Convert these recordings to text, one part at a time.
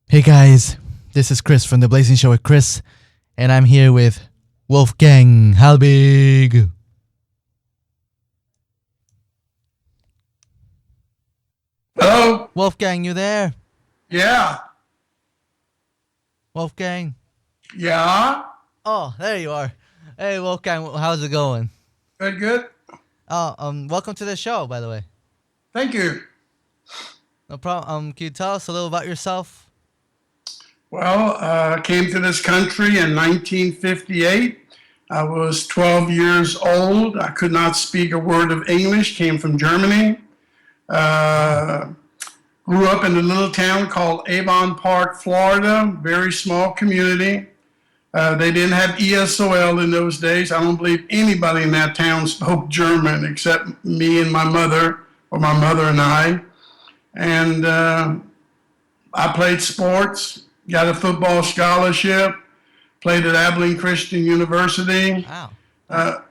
Hey guys, this is Chris from The Blazing Show with Chris, and I'm here with Wolfgang Halbig. Hello? Wolfgang, you there? Yeah. Wolfgang? Yeah. Oh, there you are. Hey Wolfgang, how's it going? Good, good. Welcome to the show, by the way. Thank you. No problem. Can you tell us a little about yourself? Well, I came to this country in 1958. I was 12 years old. I could not speak a word of English, came from Germany. Uh, Grew up in a little town called Avon Park, Florida, very small community. They didn't have ESOL in those days. I don't believe anybody in that town spoke German except me and my mother, or my mother and I. And I played sports, got a football scholarship, played at Abilene Christian University, Wow.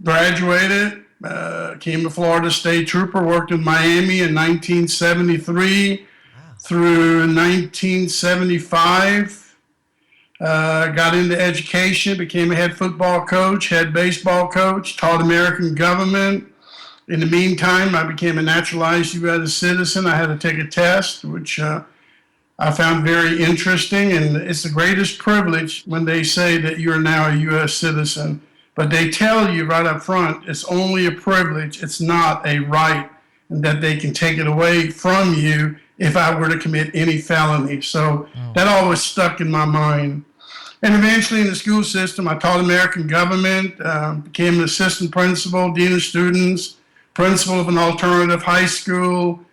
graduated, came to Florida State Trooper, worked in Miami in 1973 through 1975. Got into education, became a head football coach, head baseball coach, taught American government. In the meantime, I became a naturalized U.S. citizen. I had to take a test, which I found very interesting. And it's the greatest privilege when they say that you're now a U.S. citizen. But they tell you right up front, it's only a privilege. It's not a right, and that they can take it away from you if I were to commit any felony. So that always stuck in my mind. And eventually in the school system, I taught American government, became an assistant principal, dean of students, principal of an alternative high school.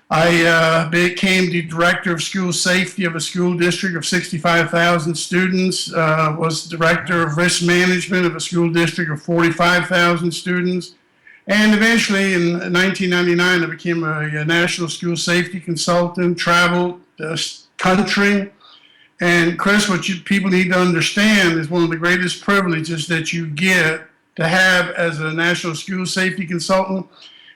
I became the director of school safety of a school district of 65,000 students, was director of risk management of a school district of 45,000 students. And eventually in 1999, I became a national school safety consultant, traveled the country. And Chris, what people need to understand is one of the greatest privileges that you get to have as a national school safety consultant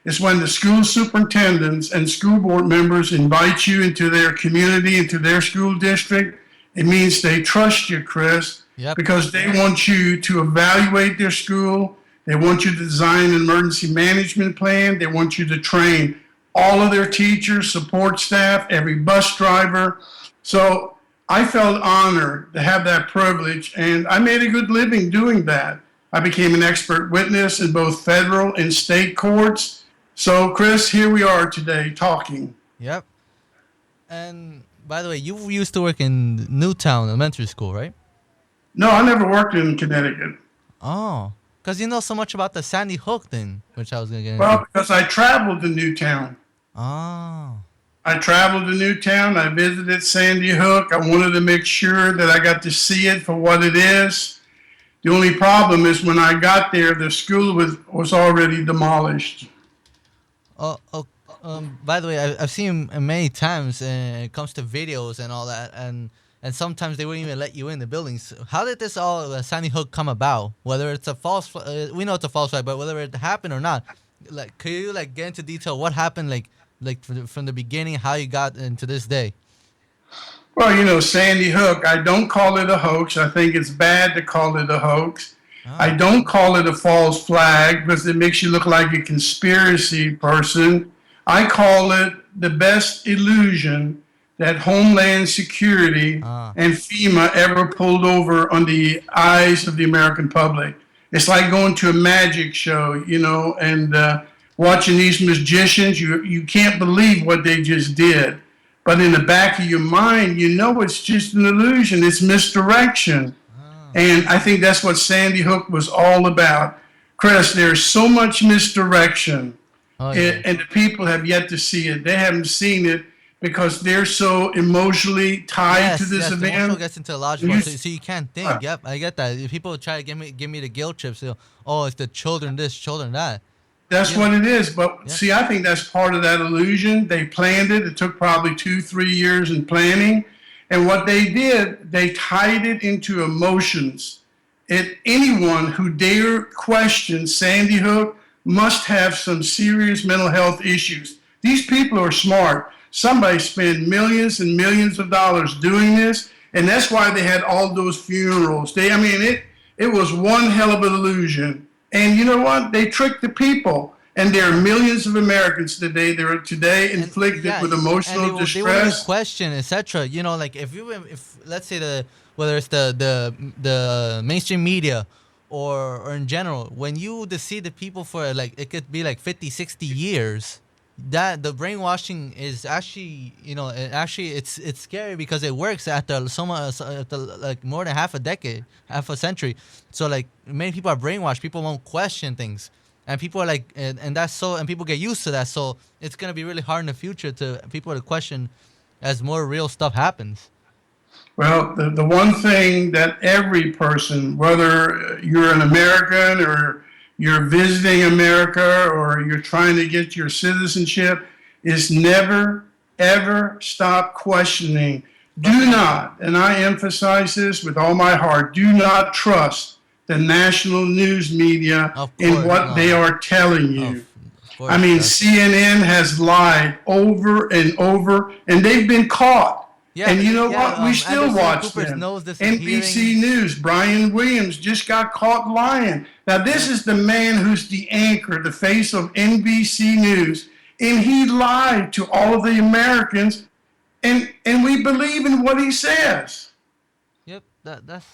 is when the school superintendents and school board members invite you into their community, into their school district. It means they trust you, Chris, because they want you to evaluate their school. They want you to design an emergency management plan. They want you to train all of their teachers, support staff, every bus driver. So I felt honored to have that privilege, and I made a good living doing that. I became an expert witness in both federal and state courts. So, Chris, here we are today talking. Yep. And by the way, you used to work in Newtown Elementary School, right? No, I never worked in Connecticut. Oh, because you know so much about the Sandy Hook thing, which I was going to get into. Well, because I traveled to Newtown. Oh. I traveled to Newtown. I visited Sandy Hook. I wanted to make sure that I got to see it for what it is. The only problem is when I got there, the school was already demolished. By the way, I've seen many times it comes to videos and all that, and sometimes they wouldn't even let you in the buildings. How did this all Sandy Hook come about? Whether it's a false, we know it's a false flag, but whether it happened or not, like, could you like get into detail what happened, like from the beginning, how you got into this day? Well, you know, Sandy Hook, I don't call it a hoax. I think it's bad to call it a hoax. I don't call it a false flag because it makes you look like a conspiracy person. I call it the best illusion that Homeland Security and FEMA ever pulled over on the eyes of the American public. It's like going to a magic show, you know, and watching these magicians. You can't believe what they just did. But in the back of your mind, you know it's just an illusion. It's misdirection. And I think that's what Sandy Hook was all about. Chris, there's so much misdirection, and the people have yet to see it. They haven't seen it because they're so emotionally tied to this event. The emotional gets into logical, so you can't think. Yep, I get that. If people try to give me the guilt trips, it's the children this, children that. That's what it is. But see, I think that's part of that illusion. They planned it. It took probably 2-3 years in planning. And what they did, they tied it into emotions. Anyone who dare question Sandy Hook must have some serious mental health issues. These people are smart. Somebody spent millions and millions of dollars doing this, and that's why they had all those funerals. It was one hell of an illusion. And you know what? They tricked the people. And there are millions of Americans today that are today inflicted with emotional distress. They wouldn't question, etc. You know, like if let's say whether it's the mainstream media or in general, when you deceive the people for like it could be like 50, 60 years, that the brainwashing is actually, you know, it's scary because it works after like more than half a century. So like many people are brainwashed. People won't question things. And people are like, and that's so, and people get used to that. So it's gonna be really hard in the future to people to question as more real stuff happens. Well, the one thing that every person, whether you're an American or you're visiting America or you're trying to get your citizenship, is never, ever stop questioning. Do not, and I emphasize this with all my heart, do not trust the national news media in what they are telling you. I mean, CNN has lied over and over, and they've been caught. Yeah, and you know what? We still watch them. NBC News, Brian Williams just got caught lying. Now, this is the man who's the anchor, the face of NBC News, and he lied to all of the Americans, and we believe in what he says. Yep, that's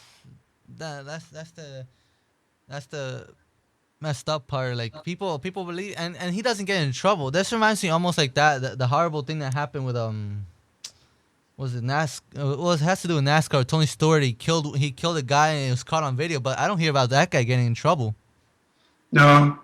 the messed up part. Like people believe, and he doesn't get in trouble. This reminds me almost like the horrible thing that happened with was it NASCAR? Well, it has to do with NASCAR. Tony Stewart, he killed a guy and it was caught on video, but I don't hear about that guy getting in trouble. No,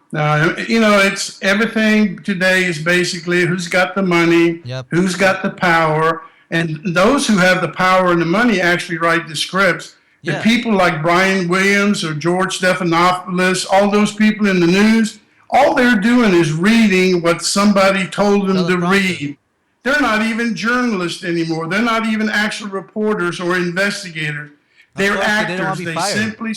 you know, it's everything today is basically who's got the money, who's got the power, and those who have the power and the money actually write the scripts. The people like Brian Williams or George Stephanopoulos, all those people in the news, all they're doing is reading what somebody told them to read. They're not even journalists anymore. They're not even actual reporters or investigators. They're actors. They simply,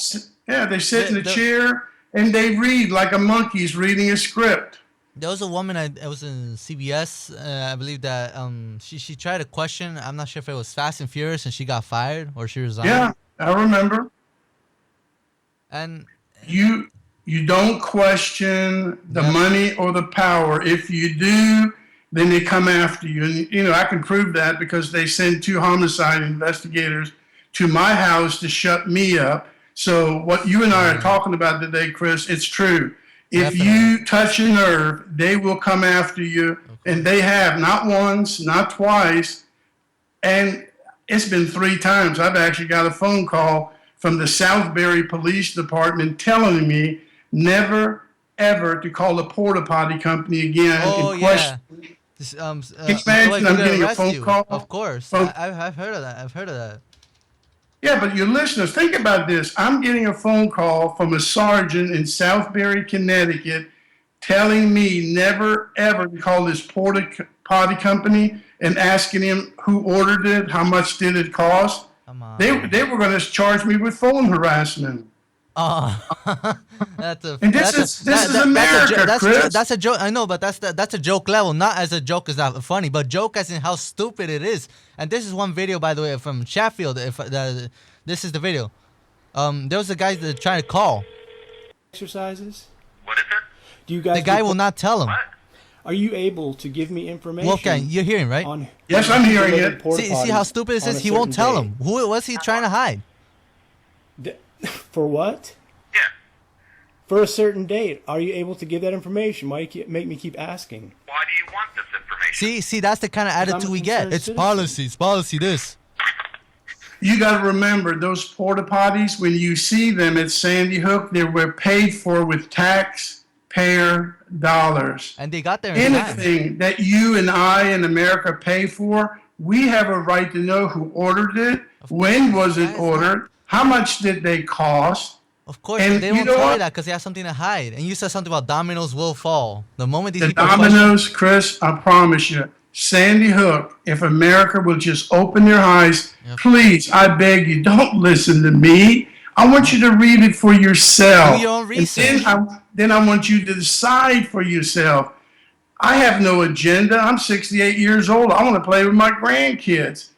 they sit in a chair and they read like a monkey's reading a script. There was a woman, I was in CBS, I believe that she tried to question, I'm not sure if it was Fast and Furious, and she got fired or she resigned. Yeah, I remember. And you don't question the money or the power. If you do, then they come after you. And, you know, I can prove that because they send 2 homicide investigators to my house to shut me up. So what you and I are talking about today, Chris, it's true. If you touch a nerve, they will come after you. And they have, not once, not twice. And it's been 3 times. I've actually got a phone call from the Southbury Police Department telling me never, ever to call a porta potty company again. Oh, yeah. Can you imagine I'm getting a phone call? Of course. I've heard of that. Yeah, but your listeners, think about this. I'm getting a phone call from a sergeant in Southbury, Connecticut, telling me never, ever to call this porta potty company and asking him who ordered it, how much did it cost. Come on. They were going to charge me with phone harassment. Oh, this is America, Chris. That's a joke. I know, but that's a joke level. Not as a joke is not funny, but joke as in how stupid it is. And this is one video, by the way, from Sheffield. This is the video. There was a guy that trying to call. Exercises. What is it? Do you guys? The guy will not tell him. What? Are you able to give me information? Wolfgang, you're hearing, right? Yes, I'm hearing it. See how stupid this is? He won't tell him. Who was he trying to hide? For what? Yeah. For a certain date. Are you able to give that information? Why you make me keep asking? Why do you want this information? See, that's the kind of attitude we get. It's policy this. You got to remember, those porta potties, when you see them at Sandy Hook, they were paid for with taxpayer dollars. And they got there in time. Anything that you and I in America pay for, we have a right to know who ordered it, when was it ordered, how much did they cost. Of course, and they won't tell you that because they have something to hide. And you said something about dominoes will fall. The moment these people dominoes, Chris, I promise you, Sandy Hook, if America will just open their eyes, please, I beg you, don't listen to me. I want you to read it for yourself. Do your own research. And then I want you to decide for yourself. I have no agenda. I'm 68 years old. I want to play with my grandkids.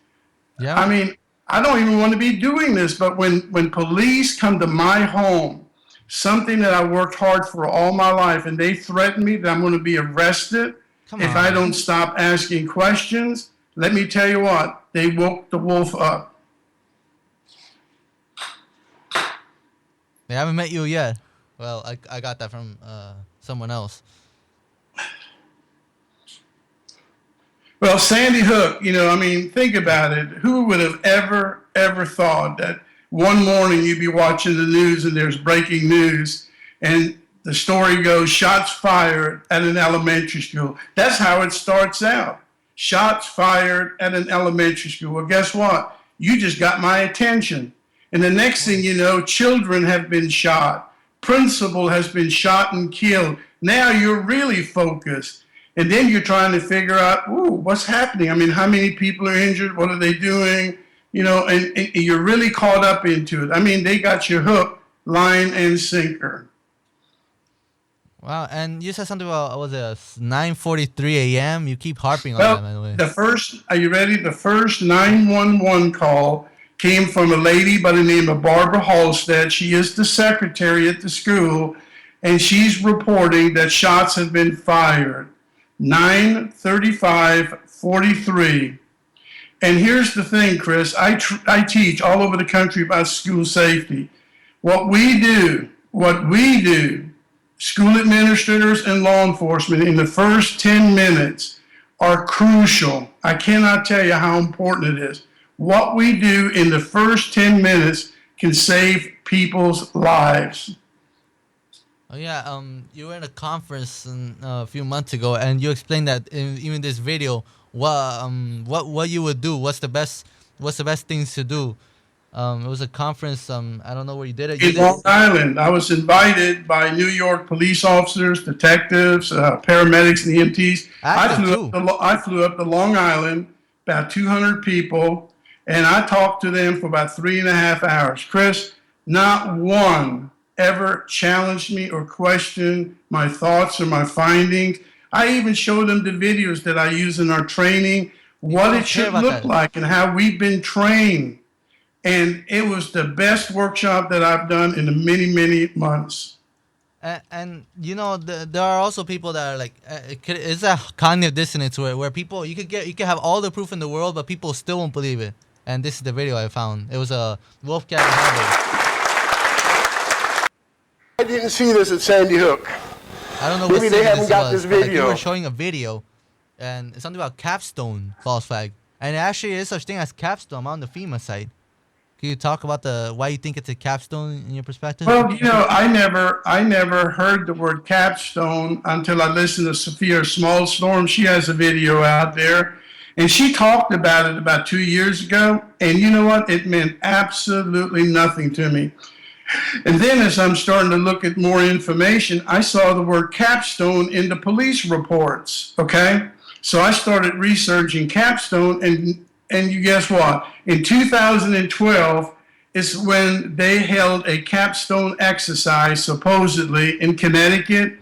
Yeah. I mean, I don't even want to be doing this, but when police come to my home, something that I worked hard for all my life, and they threaten me that I'm going to be arrested if I don't stop asking questions, let me tell you what, they woke the wolf up. They haven't met you yet. Well, I got that from someone else. Well, Sandy Hook, I mean, think about it. Who would have ever thought that one morning you'd be watching the news and there's breaking news and the story goes, shots fired at an elementary school. That's how it starts out. Shots fired at an elementary school. Well, guess what? You just got my attention. And the next thing you know, children have been shot. Principal has been shot and killed. Now you're really focused. And then you're trying to figure out, what's happening? I mean, how many people are injured? What are they doing? And you're really caught up into it. I mean, they got your hook, line, and sinker. Wow, and you said something about, was it 9:43 a.m.? You keep harping on Well, that, by the way. are you ready? The first 911 call came from a lady by the name of Barbara Halstead. She is the secretary at the school, and she's reporting that shots have been fired. 9:35:43. And here's the thing, Chris. I teach all over the country about school safety. What we do, school administrators and law enforcement in the first 10 minutes are crucial. I cannot tell you how important it is. What we do in the first 10 minutes can save people's lives. Oh yeah, you were in a conference a few months ago, and you explained that in even this video, what you would do, what's the best things to do. It was a conference. I don't know where you did it. In Long Island, I was invited by New York police officers, detectives, paramedics, and EMTs. I flew up to Long Island, about 200 people, and I talked to them for about 3.5 hours. Chris, not one ever challenged me or questioned my thoughts or my findings. I even showed them the videos that I use in our training, what it should look like and how we've been trained. And it was the best workshop that I've done in the many, many months. And there are also people that are like, it's a cognitive dissonance where people, you could have all the proof in the world, but people still won't believe it. And this is the video I found. It was a Wolfgang Halbig. I didn't see this at Sandy Hook. I don't know. Maybe they haven't got this video. Like you were showing a video, and it's something about capstone false flag, and it actually is such thing as capstone on the FEMA site. Can you talk about why you think it's a capstone in your perspective? Well, I never heard the word capstone until I listened to Sophia Smallstorm. She has a video out there, and she talked about it about 2 years ago. And you know what? It meant absolutely nothing to me. And then as I'm starting to look at more information, I saw the word capstone in the police reports, okay? So I started researching capstone, and you guess what? In 2012 is when they held a capstone exercise, supposedly, in Connecticut.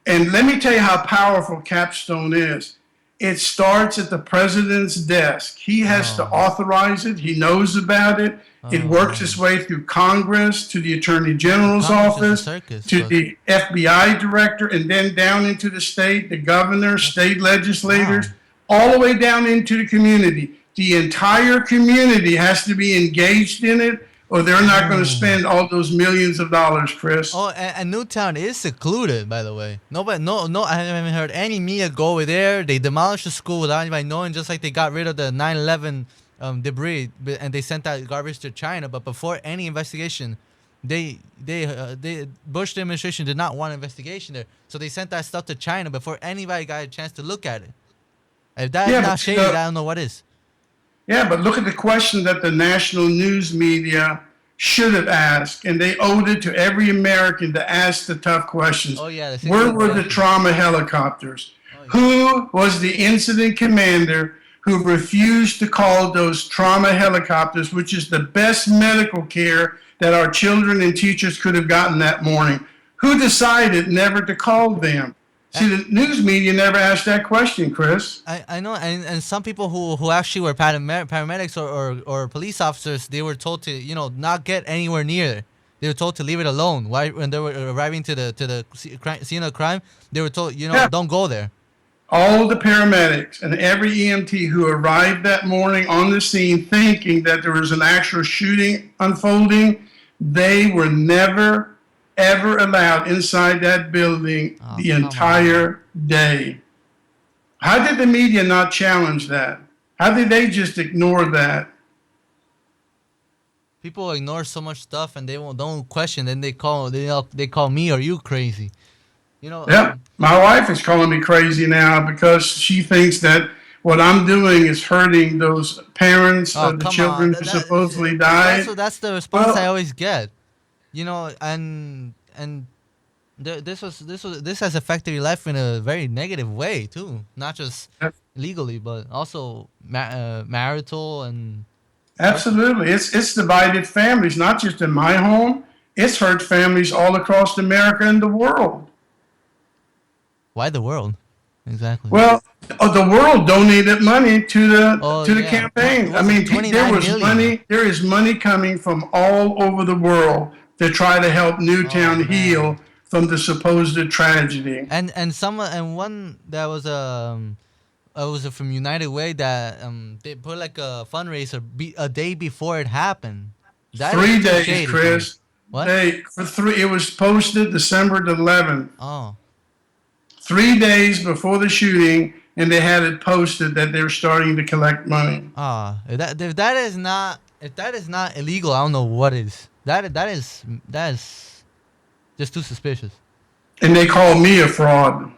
And let me tell you how powerful capstone is. It starts at the president's desk. He has to authorize it. He knows about it. It works its way through Congress, to the Attorney General's office, to the FBI director, and then down into the state, the governor, state legislators, all the way down into the community. The entire community has to be engaged in it, or they're not going to spend all those millions of dollars, Chris. Oh, and Newtown is secluded, by the way. Nobody, no, I haven't heard any media go over there. They demolished the school without anybody knowing, just like they got rid of the 9/11 debris, and they sent that garbage to China. But before any investigation, the Bush administration did not want an investigation there, so they sent that stuff to China before anybody got a chance to look at it. If that's not shady, I don't know what is. Yeah, but look at the question that the national news media should have asked, and they owed it to every American to ask the tough questions. Oh, yeah. Where were the trauma helicopters? Oh, yeah. Who was the incident commander who refused to call those trauma helicopters, which is the best medical care that our children and teachers could have gotten that morning? Who decided never to call them? See, the news media never asked that question, Chris. I know, and some people who actually were paramedics or police officers, they were told to not get anywhere near. They were told to leave it alone. Why when they were arriving to the scene of crime, they were told don't go there. All the paramedics and every EMT who arrived that morning on the scene thinking that there was an actual shooting unfolding, they were never ever allowed inside that building the entire day. How did the media not challenge that? How did they just ignore that? People ignore so much stuff and they don't question. Then they call me or you crazy. Yep. My wife is calling me crazy now because she thinks that what I'm doing is hurting those parents of the children who supposedly died. That's the response I always get. And this has affected your life in a very negative way too, not just legally, but also marital and. Absolutely, it's divided families, not just in my home. It's hurt families all across America and the world. Why the world? Exactly. Well, the world donated money to the campaign. I mean, there is money coming from all over the world to try to help Newtown heal from the supposed tragedy. And one that was from United Way that they put like a fundraiser a day before it happened. 3 days, Chris. What? It was posted December the 11th. Oh. 3 days before the shooting, and they had it posted that they were starting to collect money. If that is not illegal, I don't know what is. That is just too suspicious. And they called me a fraud.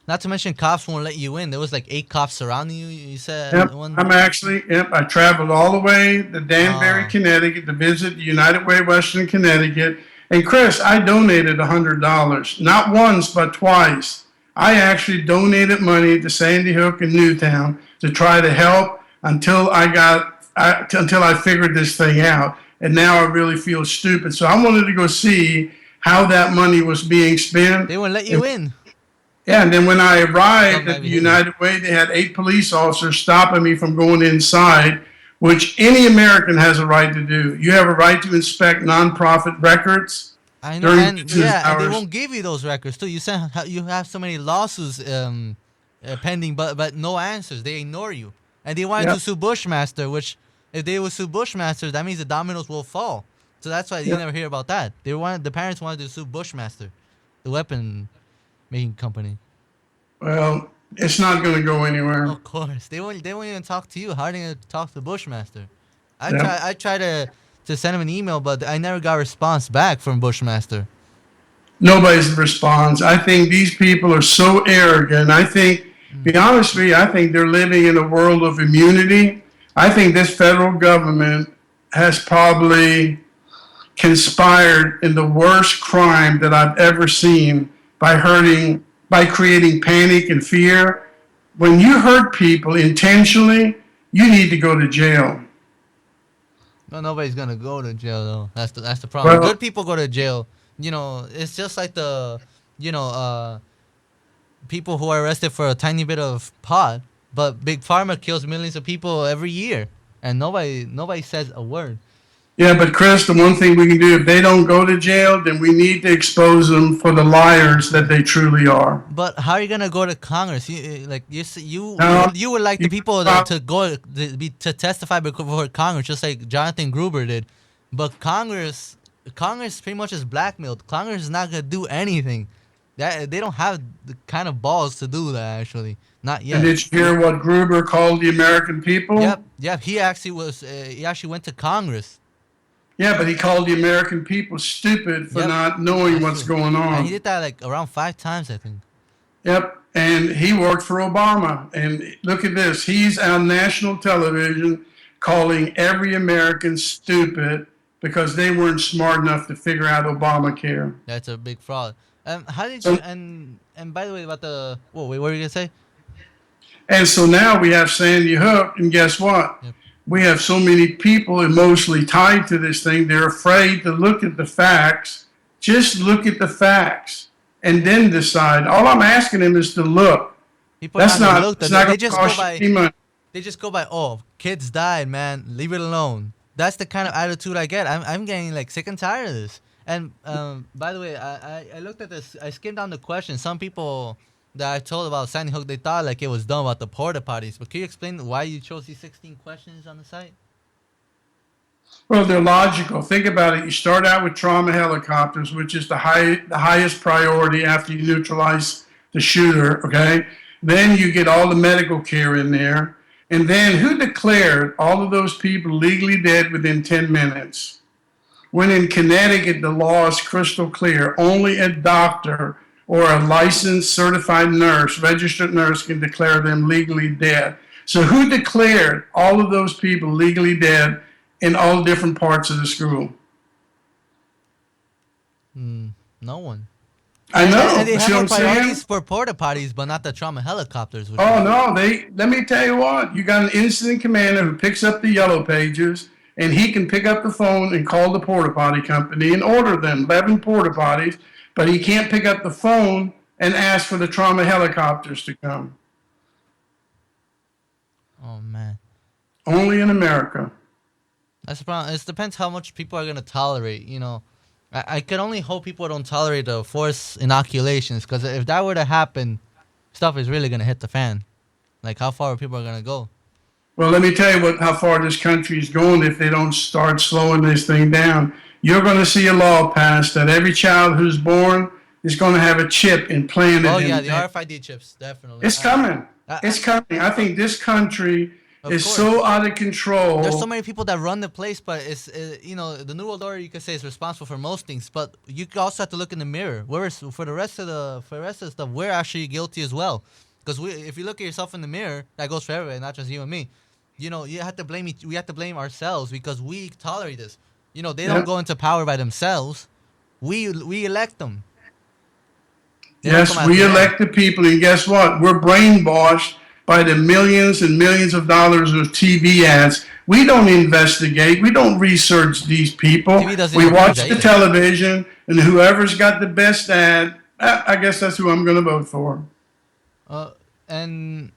Not to mention, cops won't let you in. There was like 8 cops surrounding you. You said. Yep. I traveled all the way to Danbury, Connecticut, to visit the United Way, Western Connecticut. And Chris, I donated $100, not once but twice. I actually donated money to Sandy Hook and Newtown to try to help until I figured this thing out. And now I really feel stupid. So I wanted to go see how that money was being spent. They wouldn't let you in. Yeah, and then when I arrived at the United Way, they had 8 police officers stopping me from going inside, which any American has a right to do. You have a right to inspect nonprofit records. I know, and they won't give you those records too. You have so many lawsuits pending, but no answers. They ignore you, and they wanted to sue Bushmaster. Which, if they would sue Bushmaster, that means the dominoes will fall. So that's why you never hear about that. The parents wanted to sue Bushmaster, the weapon making company. Well, it's not going to go anywhere. Of course, they won't even talk to you. How are they going to talk to Bushmaster? I try to send him an email, but I never got a response back from Bushmaster. Nobody's responds. I think these people are so arrogant. I think, be honest with you, I think they're living in a world of immunity. I think this federal government has probably conspired in the worst crime that I've ever seen by creating panic and fear. When you hurt people intentionally, you need to go to jail. No, nobody's gonna go to jail though. That's the problem. Well, good people go to jail. It's just like people who are arrested for a tiny bit of pot, but Big Pharma kills millions of people every year, and nobody says a word. Yeah, but Chris, the one thing we can do, if they don't go to jail, then we need to expose them for the liars that they truly are. But how are you gonna go to Congress? You would like the people to testify before Congress, just like Jonathan Gruber did. But Congress pretty much is blackmailed. Congress is not gonna do anything. They don't have the kind of balls to do that. Actually, not yet. And did you hear what Gruber called the American people? Yep. He actually went to Congress. Yeah, but he called the American people stupid for not knowing what's going on. And he did that like around 5 times, I think. Yep, and he worked for Obama. And look at this. He's on national television calling every American stupid because they weren't smart enough to figure out Obamacare. That's a big fraud. How did you... And by the way, about the... Wait, what were you going to say? And so now we have Sandy Hook, and guess what? Yep. We have so many people emotionally tied to this thing, they're afraid to look at the facts. Just look at the facts. and then decide. All I'm asking them is to look. People That's not. look. It's They not going to just go cost you by. any money. They just go by. Oh, kids died, man. Leave it alone. That's the kind of attitude I get. I'm getting like sick and tired of this. And by the way, I looked at this. I skimmed down the questions. Some people that I told about Sandy Hook, they thought like it was dumb about the porta potties. But can you explain why you chose these 16 questions on the site? Well, they're logical. Think about it. You start out with trauma helicopters, which is the highest priority after you neutralize the shooter, okay? Then you get all the medical care in there. And then who declared all of those people legally dead within 10 minutes? When in Connecticut, the law is crystal clear. Only a doctor or a licensed certified nurse, registered nurse, can declare them legally dead. So who declared all of those people legally dead in all different parts of the school? No one. I know. And they See have what more I'm saying? priorities for porta potties, but not the trauma helicopters. Oh no, let me tell you what, you got an incident commander who picks up the yellow pages, and he can pick up the phone and call the porta potty company and order them 11 porta potties, but he can't pick up the phone and ask for the trauma helicopters to come. Oh man, Only in America. that's the problem. It depends how much people are gonna tolerate. You know, I can only hope people don't tolerate the forced inoculations, because if that were to happen, stuff is really gonna hit the fan. Like how far people are gonna go. Well, let me tell you how far this country is going if they don't start slowing this thing down. You're going to see a law passed that every child who's born is going to have a chip implanted. Oh yeah, the RFID chips, definitely. It's coming. It's coming. I think this country is so out of control. There's so many people that run the place, but it's you know, the New World Order, you could say, is responsible for most things. But you also have to look in the mirror. For the rest of the stuff, we're actually guilty as well. Because if you look at yourself in the mirror, that goes for everybody, not just you and me. You know, you have to blame we have to blame ourselves because we tolerate this. You know, they don't go into power by themselves. We elect them. Yes, we elect the people, and guess what? We're brainwashed by the millions and millions of dollars of TV ads. We don't investigate. We don't research these people. We watch the television, and whoever's got the best ad, I guess that's who I'm going to vote for. And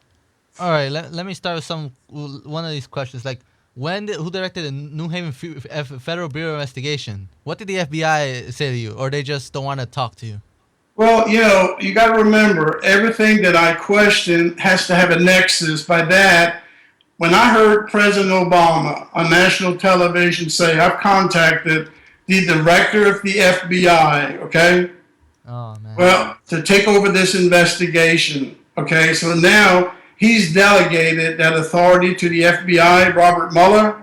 all right, let me start with one of these questions. Like, who directed the New Haven Federal Bureau of Investigation? What did the FBI say to you, or they just don't want to talk to you? Well, you know, you got to remember, everything that I question has to have a nexus. By that, when I heard President Obama on national television say, I've contacted the director of the FBI, okay? Oh, man. Well, to take over this investigation, okay? So now he's delegated that authority to the FBI, Robert Mueller.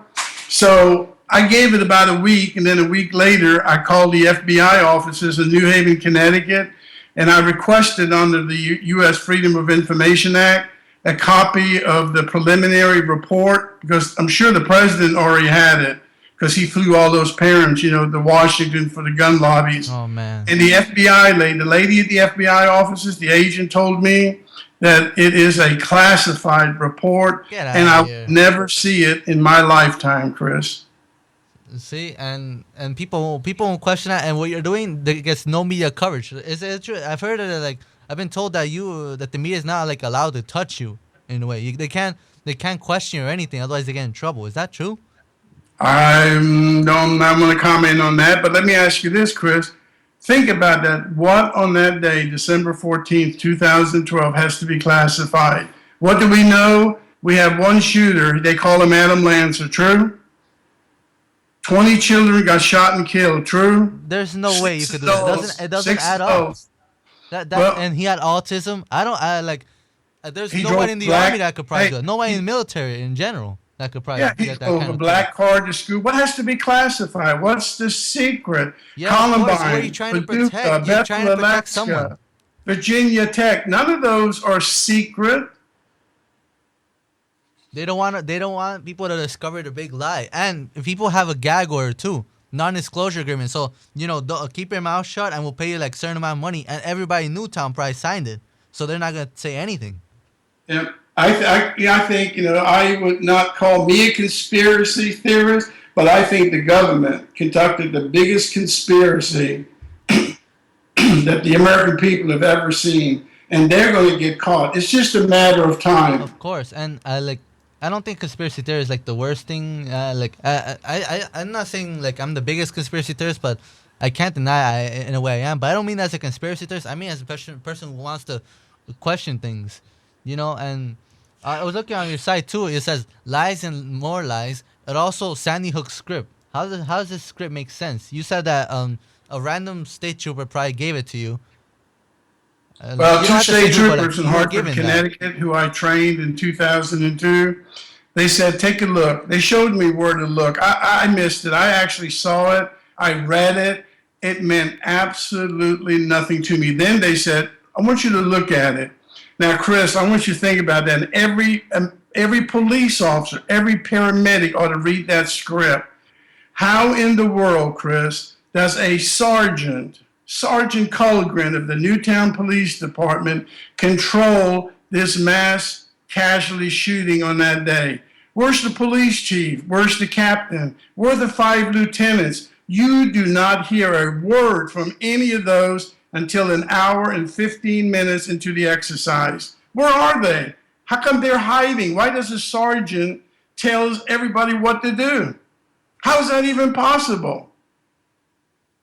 So I gave it about a week, and then a week later, I called the FBI offices in New Haven, Connecticut, and I requested under the U.S. Freedom of Information Act a copy of the preliminary report, because I'm sure the president already had it, because he flew all those parents, you know, to Washington for the gun lobbies. Oh, man. And the FBI the lady at the FBI offices, the agent told me that it is a classified report, and I will never see it in my lifetime, Chris. See, and people won't question that, and what you're doing, there gets no media coverage. Is it true? I've heard that, like, I've been told that the media is not like allowed to touch you in a way. They can't question you or anything, otherwise they get in trouble. Is that true? I'm not going to comment on that, but let me ask you this, Chris. Think about that. What on that day, December 14th, 2012, has to be classified? What do we know? We have one shooter. They call him Adam Lancer. True? 20 children got shot and killed. True? There's no way you could do that. It doesn't add up. And he had autism. There's no one in the army that could probably do it. No one in the military in general that could probably get that kind of black card to school. What has to be classified? What's the secret? Yeah, Columbine, what are you trying to protect? You're trying to protect someone. Virginia Tech. None of those are secret. They don't want people to discover the big lie. And people have a gag order too, non-disclosure agreement. So, you know, keep your mouth shut and we'll pay you like a certain amount of money. And everybody in Newtown probably signed it, so they're not gonna say anything. Yeah, I think, you know, I would not call me a conspiracy theorist, but I think the government conducted the biggest conspiracy that the American people have ever seen, and they're going to get caught. It's just a matter of time. Of course, and I don't think conspiracy theory is like the worst thing. I'm not saying like I'm the biggest conspiracy theorist, but I can't deny in a way I am. But I don't mean as a conspiracy theorist. I mean as a person who wants to question things, you know. And I was looking on your site too. It says lies and more lies. It also Sandy Hook script. How does this script make sense? You said that a random state trooper probably gave it to you. Well, You don't two have to say state who, but, troopers in you were Hartford, given that. Connecticut, who I trained in 2002, they said, take a look. They showed me where to look. I missed it. I actually saw it. I read it. It meant absolutely nothing to me. Then they said, I want you to look at it. Now, Chris, I want you to think about that. And every police officer, every paramedic ought to read that script. How in the world, Chris, does a Sergeant Culligren of the Newtown Police Department control this mass casualty shooting on that day? Where's the police chief? Where's the captain? Where are the 5 lieutenants? You do not hear a word from any of those until an hour and 15 minutes into the exercise. Where are they? How come they're hiding? Why does a sergeant tell everybody what to do? How is that even possible?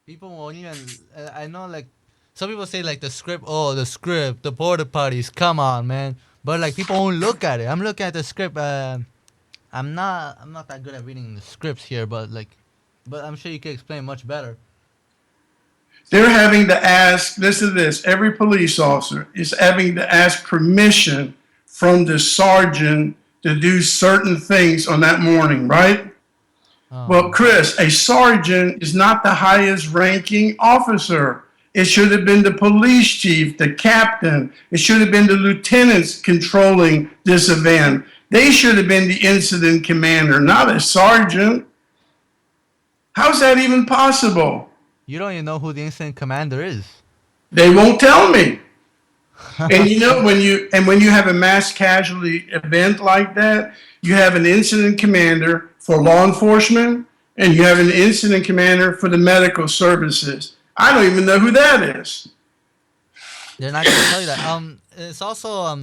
People won't even. I know, like, some people say like the script. Oh, the script, the border parties. Come on, man. But like people won't look at it. I'm looking at the script. I'm not that good at reading the scripts here, but I'm sure you can explain much better. They're having to ask. Listen to this. Every police officer is having to ask permission from the sergeant to do certain things on that morning, right? Oh. Well, Chris, a sergeant is not the highest ranking officer. It should have been the police chief, the captain. It should have been the lieutenants controlling this event. They should have been the incident commander, not a sergeant. How's that even possible? You don't even know who the incident commander is. They won't tell me. And you know, when you have a mass casualty event like that, you have an incident commander for law enforcement, and you have an incident commander for the medical services. I don't even know who that is. They're not gonna tell you that. It's also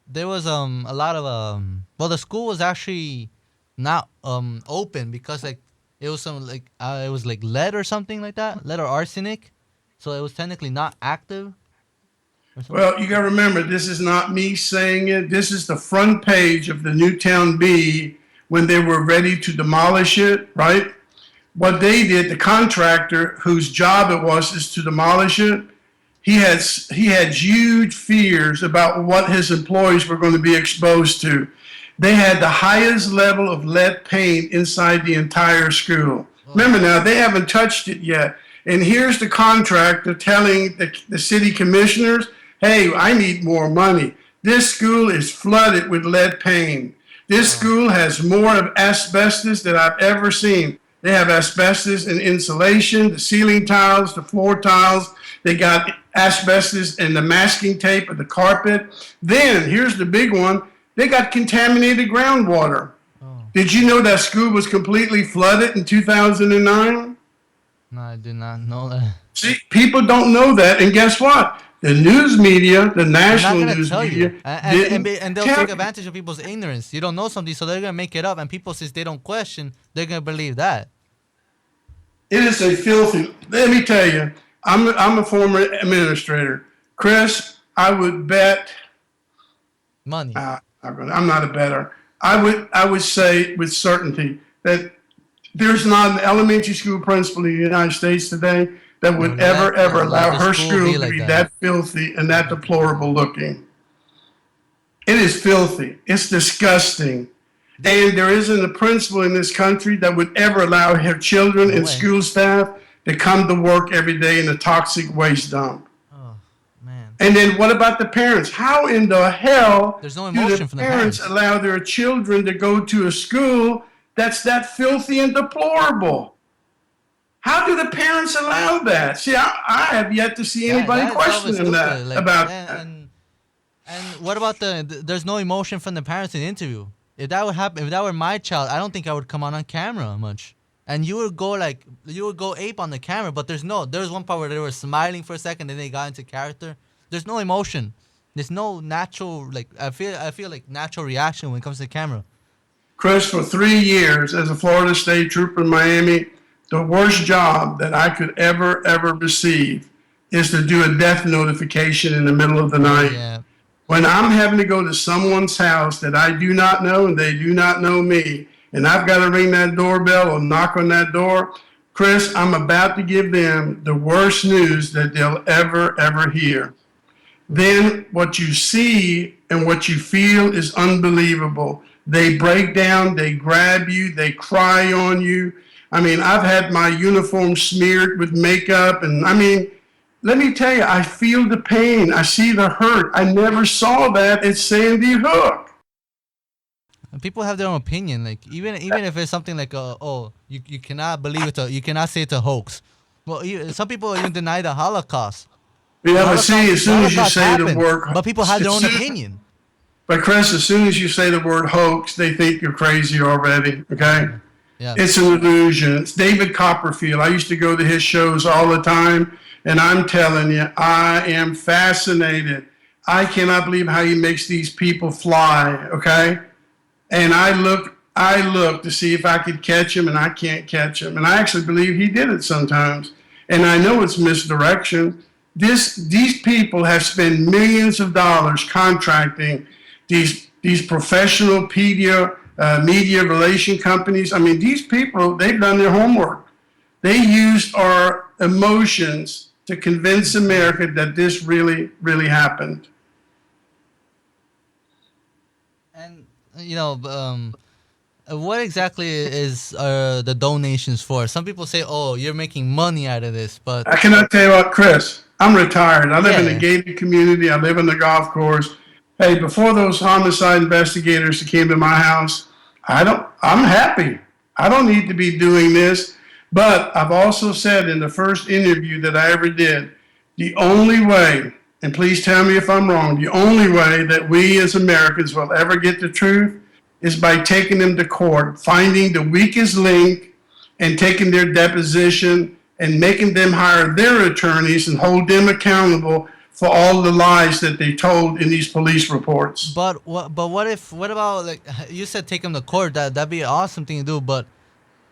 there was a lot of well, the school was actually not open because like it was some like it was like lead or something like that, lead or arsenic, so it was technically not active. Well, you got to remember, this is not me saying it. This is the front page of the Newtown Bee when they were ready to demolish it, right? What they did, the contractor whose job it was is to demolish it, he had huge fears about what his employees were going to be exposed to. They had the highest level of lead paint inside the entire school. Remember now, they haven't touched it yet. And here's the contractor telling the city commissioners, hey, I need more money. This school is flooded with lead paint. This school has more of asbestos than I've ever seen. They have asbestos in insulation, the ceiling tiles, the floor tiles. They got asbestos in the masking tape of the carpet. Then, here's the big one, they got contaminated groundwater. Did you know that school was completely flooded in 2009? No, I did not know that. See, people don't know that, and guess what? The news media, the national news media, and they'll take advantage of people's ignorance. You don't know something, so they're gonna make it up, and people, since they don't question, they're gonna believe that. It is a filthy. Let me tell you, I'm a former administrator, Chris. I would bet money. I'm not a bettor. I would say with certainty that there's not an elementary school principal in the United States today that would ever allow her school to be that filthy and that deplorable looking. It is filthy. It's disgusting. And there isn't a principal in this country that would ever allow her children and school staff to come to work every day in a toxic waste dump. Oh, man. And then what about the parents? How in the hell There's no emotion do the from the parents allow their children to go to a school that's that filthy and deplorable? How do the parents allow that? See, I have yet to see anybody questioning that about that. And what about there's no emotion from the parents in the interview? If that would happen, if that were my child, I don't think I would come on camera much. and you would go ape on the camera, but there's one part where they were smiling for a second, then they got into character. There's no emotion. There's no natural, like, I feel like natural reaction when it comes to the camera. Chris, for 3 years as a Florida State Trooper in Miami, the worst job that I could ever receive is to do a death notification in the middle of the night. Yeah. When I'm having to go to someone's house that I do not know and they do not know me, and I've got to ring that doorbell or knock on that door, Chris, I'm about to give them the worst news that they'll ever hear. Then what you see and what you feel is unbelievable. They break down, they grab you, they cry on you. I mean, I've had my uniform smeared with makeup, and I mean, let me tell you, I feel the pain. I see the hurt. I never saw that at Sandy Hook. People have their own opinion. Like even if it's something like you cannot believe it, you cannot say it's a hoax. Well, some people even deny the Holocaust. Yeah, but see, as soon as you say happened, the word, but people have their own opinion. But Chris, as soon as you say the word hoax, they think you're crazy already. Okay. Yeah. It's an illusion. It's David Copperfield. I used to go to his shows all the time, and I'm telling you, I am fascinated. I cannot believe how he makes these people fly, okay? And I look to see if I could catch him, and I can't catch him. And I actually believe he did it sometimes. And I know it's misdirection. These people have spent millions of dollars contracting these professional media relation companies. I mean, these people, they've done their homework. They used our emotions to convince America that this really happened. And what exactly is the donations for? Some people say, "Oh, you're making money out of this," but I cannot tell you what, Chris. I'm retired. I live in a gated community. I live in the golf course. Hey, before those homicide investigators that came to my house, I'm happy. I don't need to be doing this. But I've also said in the first interview that I ever did, the only way, and please tell me if I'm wrong, the only way that we as Americans will ever get the truth is by taking them to court, finding the weakest link and taking their deposition and making them hire their attorneys and hold them accountable for all the lies that they told in these police reports. But what about, like you said, take them to court? That'd be an awesome thing to do. But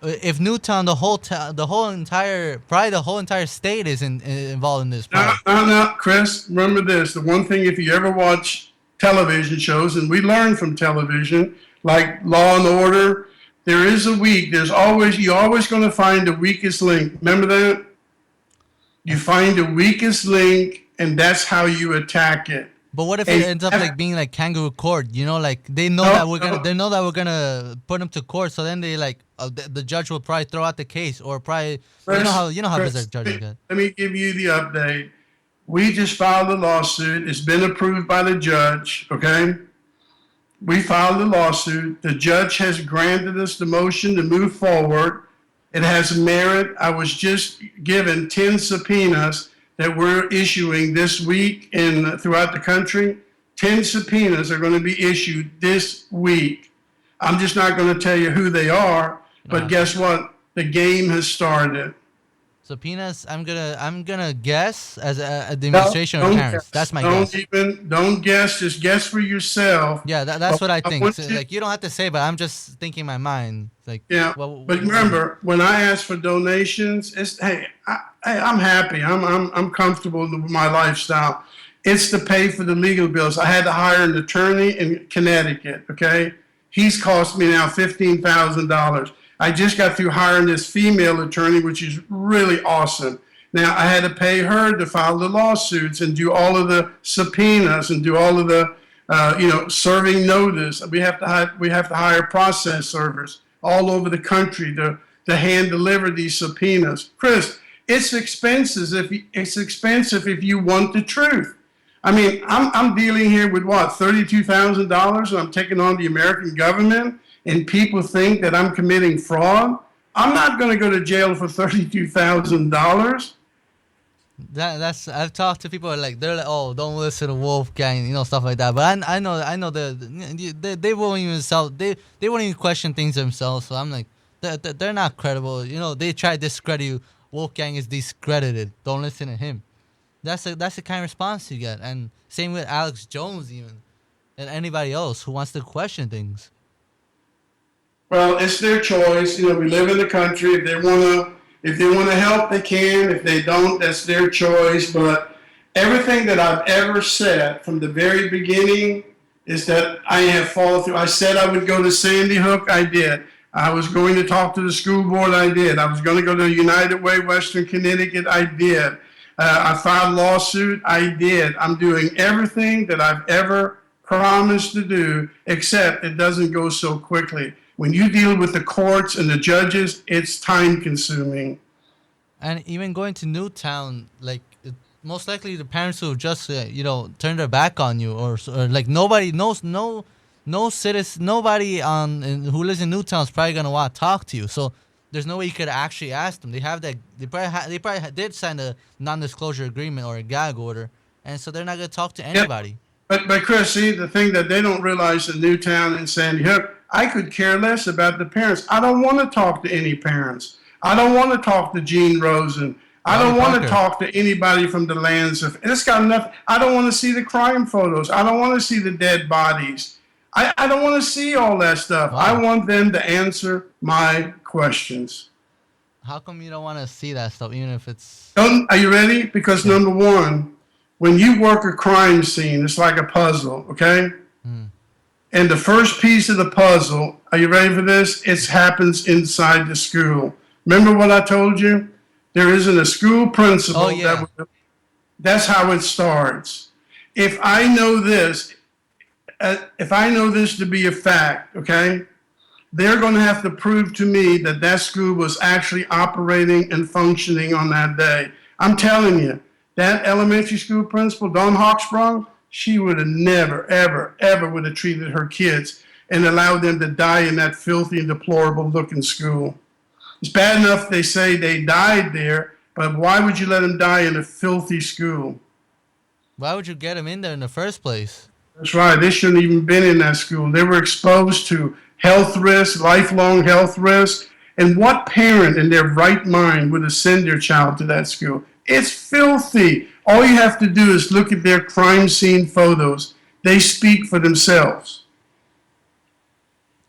if Newtown, the whole entire state is involved in this. No, Chris. Remember this: the one thing, if you ever watch television shows, and we learn from television, like Law and Order, there is a weak. You're always going to find the weakest link. Remember that? You find the weakest link, and that's how you attack it. But what if it ends up like being like kangaroo court? You know, like they know that we're gonna put them to court. So then they like the judge will probably throw out the case, or probably you know how bizarre judges get. Let me give you the update. We just filed a lawsuit. It's been approved by the judge. Okay. We filed a lawsuit. The judge has granted us the motion to move forward. It has merit. I was just given 10 subpoenas that we're issuing this week throughout the country. 10 subpoenas are going to be issued this week. I'm just not going to tell you who they are, but guess what? The game has started. Subpoenas, I'm gonna guess as the administration or parents. That's my guess. Don't guess. Just guess for yourself. Yeah, that's what I think. So, like, you don't have to say, but I'm just thinking in my mind. Like, yeah. But remember, when I ask for donations, it's I'm happy. I'm comfortable with my lifestyle. It's to pay for the legal bills. I had to hire an attorney in Connecticut. Okay, he's cost me now $15,000. I just got through hiring this female attorney, which is really awesome. Now, I had to pay her to file the lawsuits and do all of the subpoenas and do all of the, serving notice. We have to hire process servers all over the country to hand deliver these subpoenas. Chris, it's expensive if you want the truth. I mean, I'm dealing here with what, $32,000, and I'm taking on the American government. And people think that I'm committing fraud. I'm not going to go to jail for $32,000. I've talked to people like they're like, oh, don't listen to Wolfgang, stuff like that. But I know they won't even they won't even question things themselves. So I'm like, They're not credible. You know, they try to discredit you. Wolfgang is discredited. Don't listen to him. That's the kind of response you get. And same with Alex Jones even, and anybody else who wants to question things. Well, it's their choice. You know, we live in the country. If they wanna help, they can. If they don't, that's their choice. But everything that I've ever said from the very beginning is that I have followed through. I said I would go to Sandy Hook. I did. I was going to talk to the school board. I did. I was going to go to United Way, Western Connecticut. I did. I filed a lawsuit. I did. I'm doing everything that I've ever promised to do, except it doesn't go so quickly. When you deal with the courts and the judges, it's time consuming. And even going to Newtown, like most likely the parents who just turned their back on you, or like nobody knows, no citizen, nobody who lives in Newtown is probably gonna want to talk to you. So there's no way you could actually ask them. They have that. They probably did sign a non-disclosure agreement or a gag order, and so they're not gonna talk to anybody. But Chris, see, the thing that they don't realize in Newtown and Sandy Hook, I could care less about the parents. I don't want to talk to any parents. I don't want to talk to Gene Rosen. I don't want to talk to anybody from the lands of. It's got enough. I don't want to see the crime photos. I don't want to see the dead bodies. I don't want to see all that stuff. Wow. I want them to answer my questions. How come you don't want to see that stuff, even if it's... Are you ready? Because number one, when you work a crime scene, it's like a puzzle, okay? And the first piece of the puzzle, are you ready for this? It happens inside the school. Remember what I told you? There isn't a school principal. Oh, yeah. That's how it starts. If I know this to be a fact, okay, they're going to have to prove to me that that school was actually operating and functioning on that day. I'm telling you, that elementary school principal, Dawn Hawksprung, she would have never, ever, ever would have treated her kids and allowed them to die in that filthy and deplorable looking school. It's bad enough they say they died there, but why would you let them die in a filthy school? Why would you get them in there in the first place? That's right. They shouldn't have even been in that school. They were exposed to health risks, lifelong health risks. And what parent in their right mind would have sent their child to that school? It's filthy. All you have to do is look at their crime scene photos. They speak for themselves.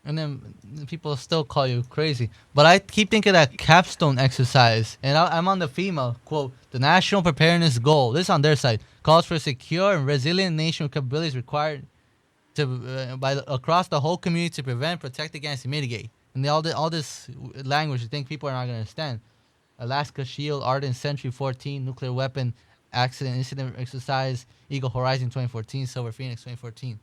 And then people still call you crazy. But I keep thinking that capstone exercise, and I'm on the FEMA, quote, the National Preparedness Goal, this is on their site, calls for a secure and resilient nation with capabilities required across the whole community to prevent, protect against, and mitigate. And all this language you think people are not going to understand. Alaska Shield, Ardent Sentry 14, Nuclear Weapon Accident Incident Exercise, Eagle Horizon 2014, Silver Phoenix 2014.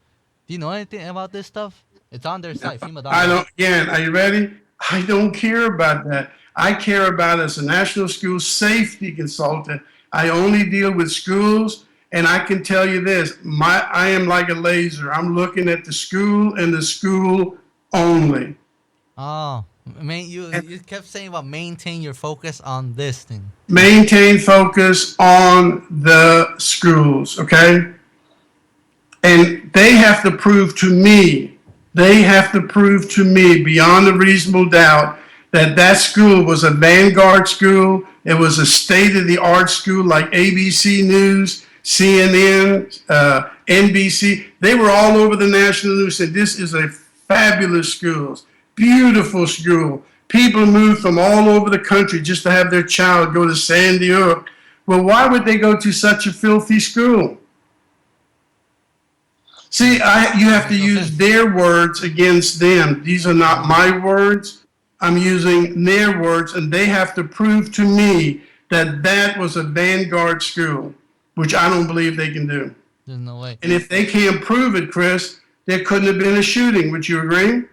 Do you know anything about this stuff? It's on their site, FEMA.org. I don't. Again, are you ready? I don't care about that. I care about as a national school safety consultant. I only deal with schools, and I can tell you this: I am like a laser. I'm looking at the school and the school only. Oh, you kept saying about maintain your focus on this thing. Maintain focus on the schools, okay? And they have to prove to me. They have to prove to me beyond a reasonable doubt that that school was a vanguard school. It was a state-of-the-art school like ABC News, CNN, NBC. They were all over the national news. Said this is a fabulous school, beautiful school. People move from all over the country just to have their child go to Sandy Hook. Well, why would they go to such a filthy school? See, you have to use their words against them. These are not my words. I'm using their words, and they have to prove to me that that was a vanguard school, which I don't believe they can do. There's no way. And if they can't prove it, Chris, there couldn't have been a shooting. Would you agree?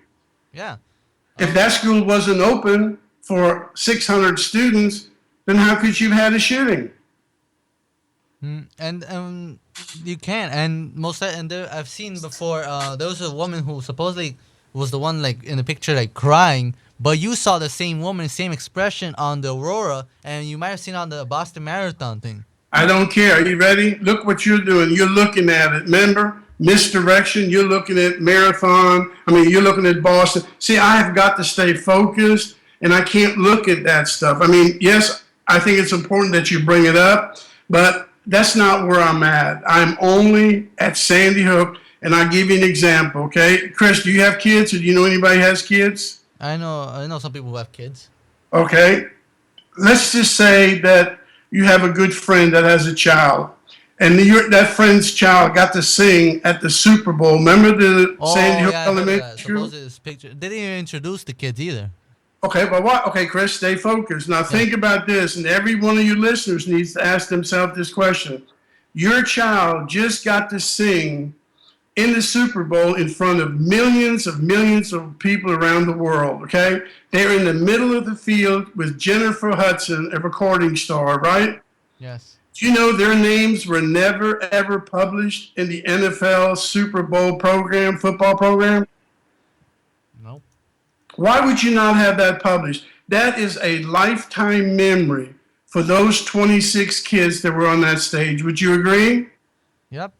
Yeah. If that school wasn't open for 600 students, then how could you have had a shooting? And you can, and I've seen before. There was a woman who supposedly was the one like in the picture like crying, but you saw the same woman, same expression on the Aurora, and you might have seen on the Boston Marathon thing. I don't care. Are you ready? Look what you're doing. You're looking at it. Remember, misdirection. You're looking at Marathon. You're looking at Boston. See, I have got to stay focused, and I can't look at that stuff. I mean, yes, I think it's important that you bring it up, but that's not where I'm at. I'm only at Sandy Hook, and I'll give you an example, okay? Chris, do you have kids, or do you know anybody has kids? I know some people who have kids. Okay. Let's just say that you have a good friend that has a child, and that friend's child got to sing at the Super Bowl. Remember the Sandy Hook Elementary School? This picture. They didn't even introduce the kids either. Okay, but what? Okay, Chris, stay focused. Now think about this, and every one of your listeners needs to ask themselves this question. Your child just got to sing in the Super Bowl in front of millions of people around the world, okay? They're in the middle of the field with Jennifer Hudson, a recording star, right? Yes. Do you know their names were never, ever published in the NFL Super Bowl program, football program? Nope. Why would you not have that published? That is a lifetime memory for those 26 kids that were on that stage. Would you agree? Yep.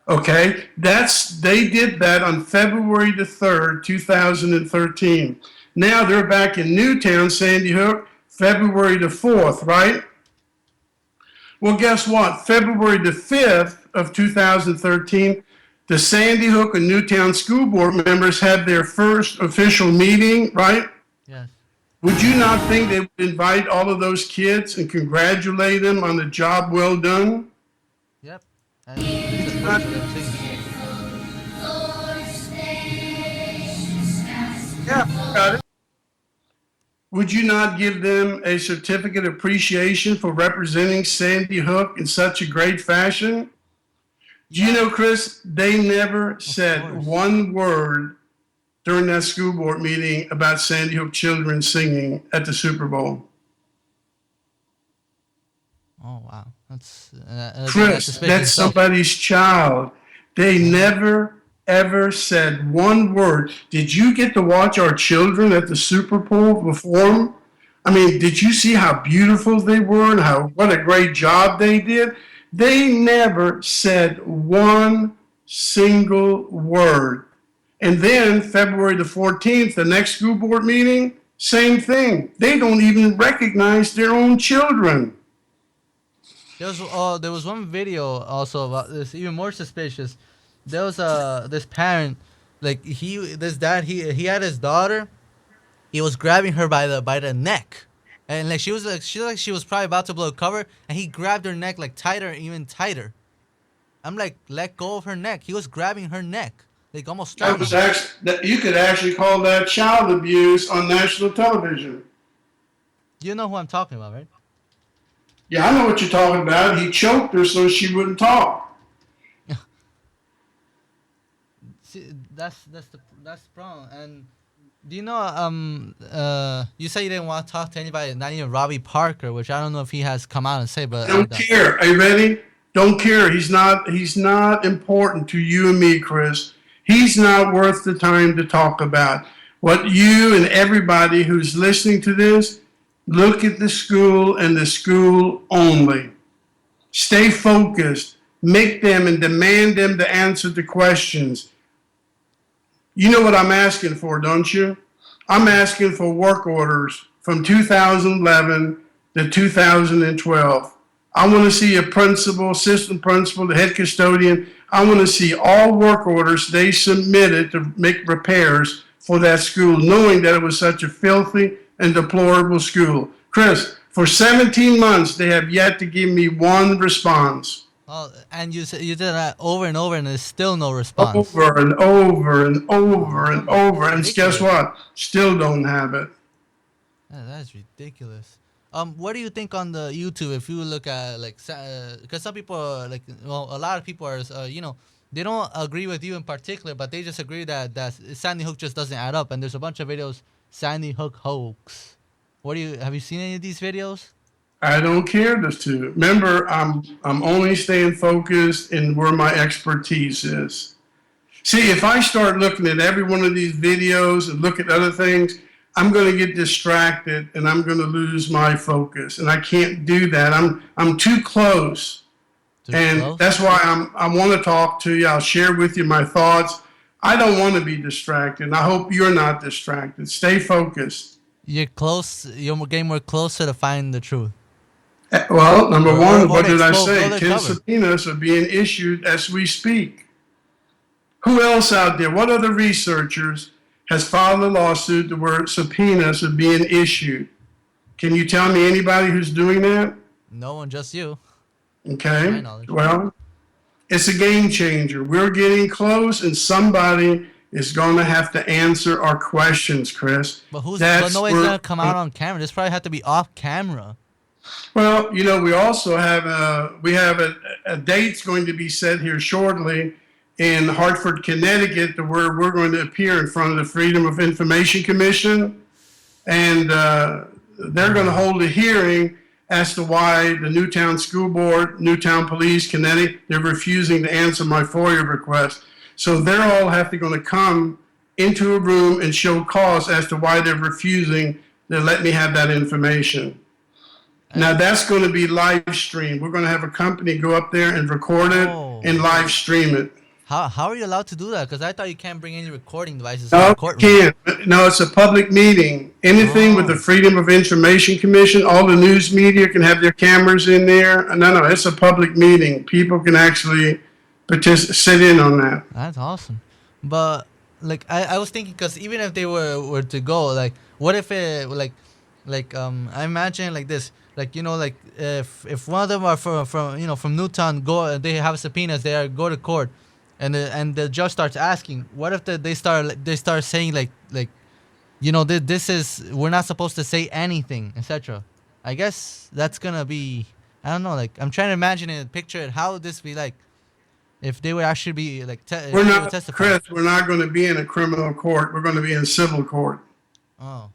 Okay, they did that on February the 3rd, 2013. Now they're back in Newtown, Sandy Hook, February the 4th, right? Well, guess what? February the 5th of 2013, the Sandy Hook and Newtown school board members had their first official meeting, right? Yes. Would you not think they would invite all of those kids and congratulate them on the job well done? Yep. And this is what I'm saying. Yeah, got it. Would you not give them a certificate of appreciation for representing Sandy Hook in such a great fashion? Do you know, Chris, they never said one word during that school board meeting about Sandy Hook children singing at the Super Bowl. Oh, wow. That's Chris, that's somebody's child. They never, ever said one word. Did you get to watch our children at the Super Bowl perform? I mean, did you see how beautiful they were and what a great job they did? They never said one single word. And then February the 14th, the next school board meeting, same thing. They don't even recognize their own children. There was one video also about this, even more suspicious. There was this parent, like this dad, he had his daughter. He was grabbing her by the neck, and like she was probably about to blow a cover, and he grabbed her neck like tighter, even tighter. I'm like, let go of her neck. He was grabbing her neck, like almost striking her. You could actually call that child abuse on national television. You know who I'm talking about, right? Yeah, I know what you're talking about. He choked her so she wouldn't talk. See, that's the problem. And do you know? You say you didn't want to talk to anybody, not even Robbie Parker, which I don't know if he has come out and say, but don't care. Are you ready? Don't care. He's not important to you and me, Chris. He's not worth the time to talk about. What you and everybody who's listening to this, look at the school and the school only. Stay focused. Make them and demand them to answer the questions. You know what I'm asking for, don't you? I'm asking for work orders from 2011 to 2012. I want to see a principal, assistant principal, the head custodian. I want to see all work orders they submitted to make repairs for that school, knowing that it was such a filthy and deplorable school. Chris, for 17 months, they have yet to give me one response. Oh, and you did that over and over, and there's still no response. Over and over and over and over, and guess what? Still don't have it. Yeah, that's ridiculous. What do you think on the YouTube? If you look at because some people are a lot of people are, they don't agree with you in particular, but they just agree that Sandy Hook just doesn't add up, and there's a bunch of videos, Sandy Hook hoax. Have you seen any of these videos? I don't care to. Remember, I'm only staying focused in where my expertise is. See, if I start looking at every one of these videos and look at other things, I'm going to get distracted and I'm going to lose my focus, and I can't do that. I'm too close, that's why I want to talk to you. I'll share with you my thoughts. I don't want to be distracted, and I hope you're not distracted. Stay focused. You're close. You're getting more closer to find the truth. Well, number one, what did I explode say? their 10 cover. subpoenas are being issued as we speak. Who else out there? What other researchers has filed a lawsuit where subpoenas are being issued? Can you tell me anybody who's doing that? No one, just you. Okay. My knowledge. Well, it's a game changer. We're getting close, and somebody is going to have to answer our questions, Chris. But That's nobody's where- gonna come out on camera. This probably have to be off camera. Well, we also have a date's going to be set here shortly in Hartford, Connecticut, where we're going to appear in front of the Freedom of Information Commission, and they're going to hold a hearing as to why the Newtown School Board, Newtown Police, Connecticut, they're refusing to answer my FOIA request. So they're all going to come into a room and show cause as to why they're refusing to let me have that information. Now that's going to be live streamed. We're going to have a company go up there and record it and live stream it. How are you allowed to do that? Because I thought you can't bring any recording devices to No, the you courtroom. can't. No, it's a public meeting. Anything with the Freedom of Information Commission, all the news media can have their cameras in there. No, it's a public meeting. People can actually sit in on that. That's awesome. But like I was thinking, because even if they were to go, like, what if it I imagine like this, like, like if one of them are from Newtown, they have subpoenas, go to court, and the judge starts asking, what if they start saying like this is, we're not supposed to say anything, etc. I guess that's gonna be, I don't know, like, I'm trying to imagine it, picture it, how would this be like if they would actually be like We're not, testify. Chris, we're not going to be in a criminal court. We're going to be in civil court. Oh.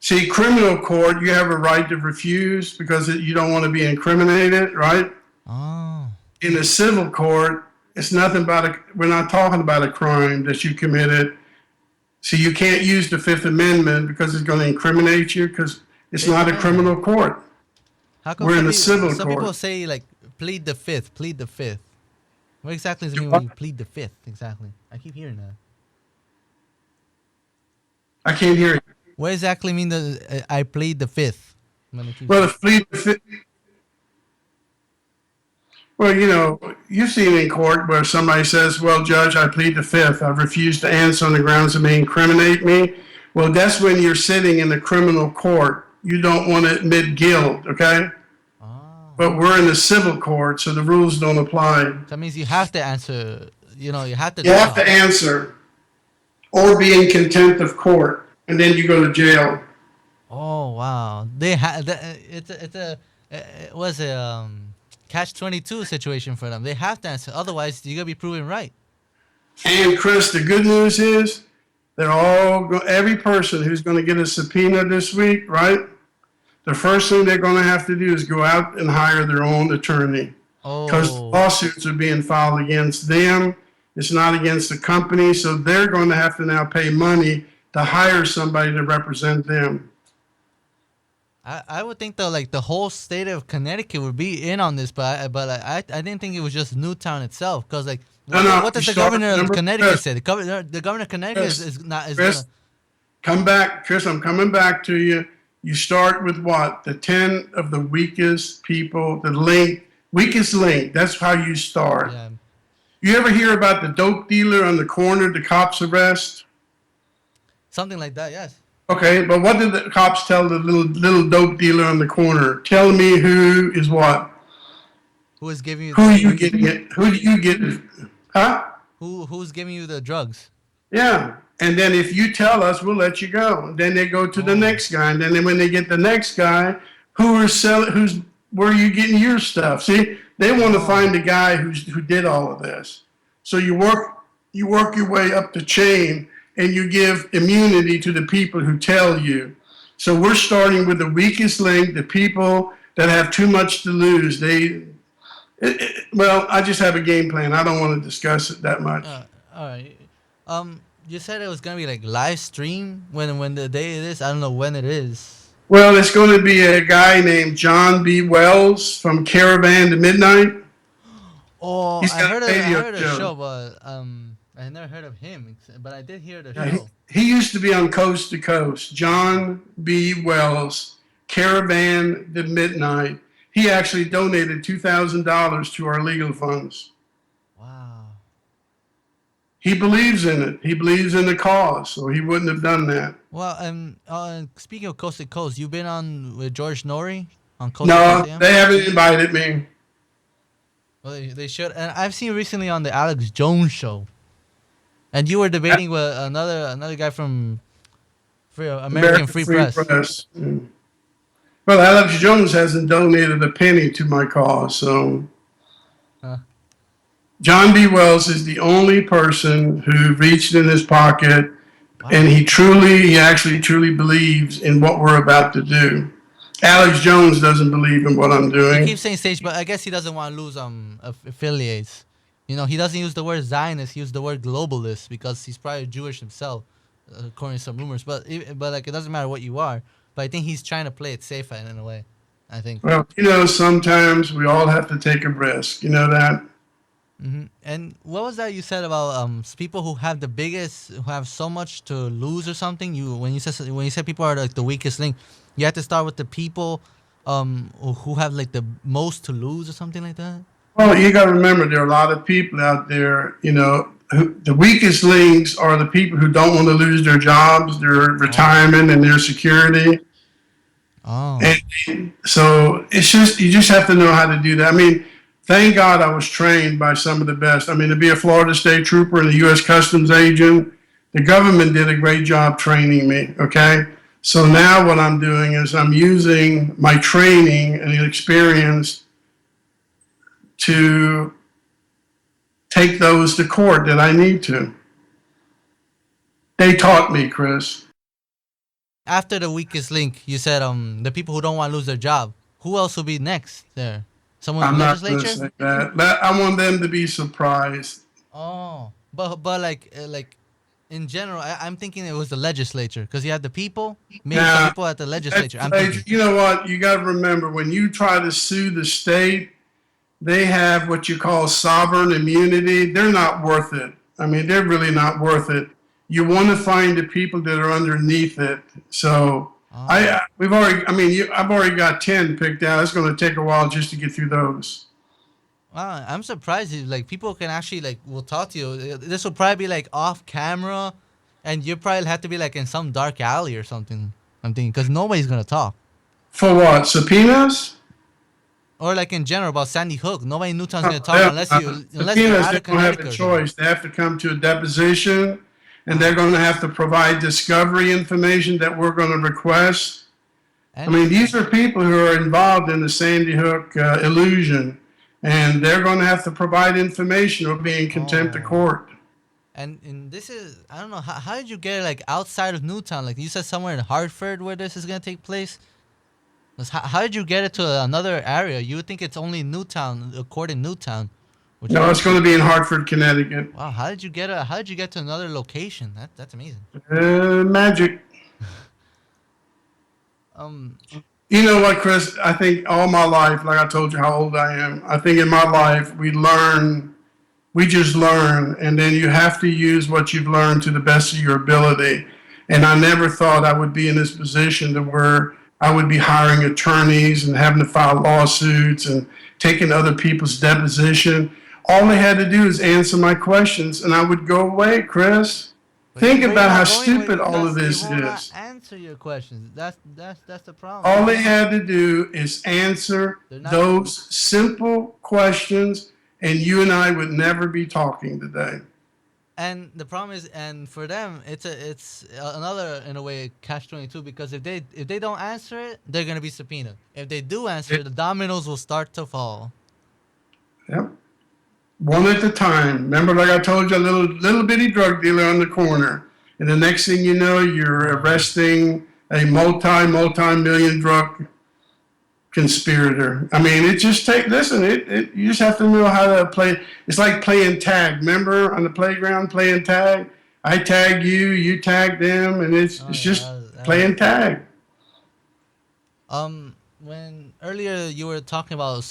See, criminal court, you have a right to refuse because you don't want to be incriminated, right? Oh. In a civil court, it's nothing we're not talking about a crime that you committed. So you can't use the Fifth Amendment because it's going to incriminate you, because it's not a criminal court. How come We're in a civil some court. people say like plead the fifth. What exactly does it mean when you plead the fifth? Exactly. I keep hearing that. I can't hear you. What exactly mean I plead the fifth? Well, plead the fifth. Well, you've seen in court where somebody says, well, Judge, I plead the fifth. I refuse to answer on the grounds it may incriminate me. Well, that's when you're sitting in the criminal court. You don't want to admit guilt, okay? But we're in the civil court, so the rules don't apply. That means you have to answer, you have to... You have to answer or be in contempt of court, and then you go to jail. Oh, wow. It was a catch-22 situation for them. They have to answer. Otherwise, you're going to be proven right. And, Chris, the good news is every person who's going to get a subpoena this week, right? The first thing they're going to have to do is go out and hire their own attorney. Because lawsuits are being filed against them. It's not against the company. So they're going to have to now pay money to hire somebody to represent them. I would think, though, like, the whole state of Connecticut would be in on this, but I didn't think it was just Newtown itself. Because, like, what does the governor of Connecticut say? The governor of Connecticut is not... Chris, come back. Chris, I'm coming back to you. You start with what? The 10 of the weakest people, weakest link. That's how you start. Yeah. You ever hear about the dope dealer on the corner the cops arrest? Something like that, yes. Okay, but what did the cops tell the little dope dealer on the corner? Tell me who is what? Who is giving you... Who are you getting it? Who do you get it? Huh? Who's giving you the drugs? Yeah. And then if you tell us, we'll let you go. And then they go to the next guy. And then when they get the next guy, where are you getting your stuff? See, they want to find the guy who did all of this. So you work your way up the chain, and you give immunity to the people who tell you. So we're starting with the weakest link, the people that have too much to lose. Well, I just have a game plan. I don't want to discuss it that much. All right. You said it was gonna be like live stream when the day it is. I don't know when it is. Well, it's going to be a guy named John B. Wells from Caravan to Midnight. Oh, I heard a show, but I never heard of him, but I did hear the Yeah, show. he used to be on Coast to Coast. John B. Wells, Caravan to Midnight. He actually donated $2,000 to our legal funds. Wow. He believes in it. He believes in the cause, so he wouldn't have done that. Well, speaking of Coast to Coast, you've been on with George Norrie on Coast to No, Coast AM? they haven't invited me. Well, they should. And I've seen recently on the Alex Jones show, and you were debating with another guy from American Free Press. Mm. Well, Alex Jones hasn't donated a penny to my cause, so. Huh. John B. Wells is the only person who reached in his pocket, Wow. and he actually truly believes in what we're about to do. Alex Jones doesn't believe in what I'm He doing. keeps saying stage, but I guess he doesn't want to lose affiliates. You know, he doesn't use the word Zionist; he used the word globalist because he's probably Jewish himself, according to some rumors. But like it doesn't matter what you are. But I think he's trying to play it safe in a way. I think. Well, sometimes we all have to take a risk. You know that? Mm-hmm. And what was that you said about people who have the biggest, who have so much to lose or something? When you said people are like the weakest link, you have to start with the people who have like the most to lose or something like that. Well, you got to remember there are a lot of people out there. The weakest links are the people who don't want to lose their jobs, their retirement, and their security. Oh. And so you just have to know how to do that. I mean, thank God I was trained by some of the best. I mean, to be a Florida State Trooper and a U.S. Customs agent, the government did a great job training me, okay? So now what I'm doing is I'm using my training and experience to take those to court that I need to. They taught me, Chris. After the weakest link, you said the people who don't want to lose their job. Who else will be next there? Someone in I'm the not going to legislature? say that. But I want them to be surprised. Oh, but like in general, I'm thinking it was the legislature because you had the people, maybe some people at the legislature. I'm thinking. You know what? You got to remember when you try to sue the state, they have what you call sovereign immunity. They're not worth it. I mean, they're really not worth it. You want to find the people that are underneath it. So I've already got 10 picked out. It's going to take a while just to get through those. Wow, I'm surprised. Like people can actually will talk to you. This will probably be like off camera, and you probably have to be like in some dark alley or something. I'm thinking because nobody's gonna talk. For what? Subpoenas? Or like in general about Sandy Hook, nobody in Newtown's gonna talk unless you're subpoenas, out they of don't have Connecticut. a choice. They have to come to a deposition, and they're going to have to provide discovery information that we're going to request. I mean, these are people who are involved in the Sandy Hook illusion, and they're going to have to provide information or be in contempt of court. And this is, I don't know, how did you get it like outside of Newtown? Like you said somewhere in Hartford where this is going to take place? How did you get it to another area? You would think it's only Newtown, a court in Newtown. No, it's going to be in Hartford, Connecticut. Wow, how did you get to another location? That's amazing. Magic. You know what, Chris? I think all my life, like I told you how old I am, I think in my life we just learn, and then you have to use what you've learned to the best of your ability. And I never thought I would be in this position to where I would be hiring attorneys and having to file lawsuits and taking other people's deposition. All they had to do is answer my questions, and I would go away, Chris. Think about how stupid all of this is. Answer your questions. That's the problem. All they had to do is answer those simple questions, and you and I would never be talking today. And the problem is, and for them, it's another in a way catch-22 because if they don't answer it, they're gonna be subpoenaed. If they do answer it, the dominoes will start to fall. Yep. One at a time. Remember, like I told you, a little bitty drug dealer on the corner, and the next thing you know, you're arresting a multi-million drug conspirator. I mean, it just you just have to know how to play. It's like playing tag. Remember on the playground playing tag? I tag you, you tag them, and it's just playing tag. When earlier you were talking about